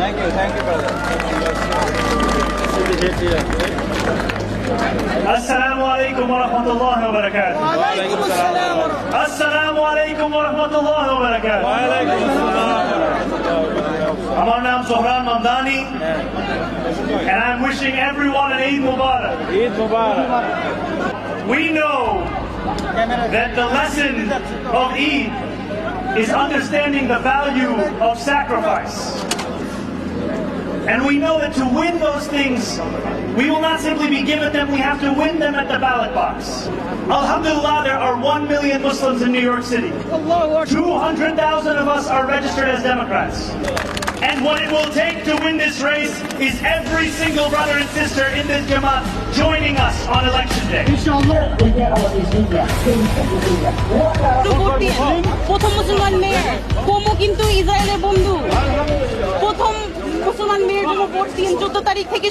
Thank you, brother. Assalamu alaikum wa rahmatullahi wa barakatuh. Assalamu alaikum wa rahmatullahi wa barakatuh. আমার নাম সোহরান Mamdani, and I'm wishing everyone an Eid Mubarak. Eid Mubarak. We know that the lesson of Eid is understanding the value of sacrifice. And we know that to win those things, we will not simply be given them, we have to win them at the ballot box. Alhamdulillah, there are 1 million Muslims in New York City. 200,000 of us are registered as Democrats. And what it will take to win this race is every single brother and sister in this Jamaat joining us on election day. প্রথম মুসলমান mayor Como কিন্তু ইসরায়েলের বন্ধু। প্রথম মুসলমান mayor জন্য vote দিন 14 তারিখ থেকে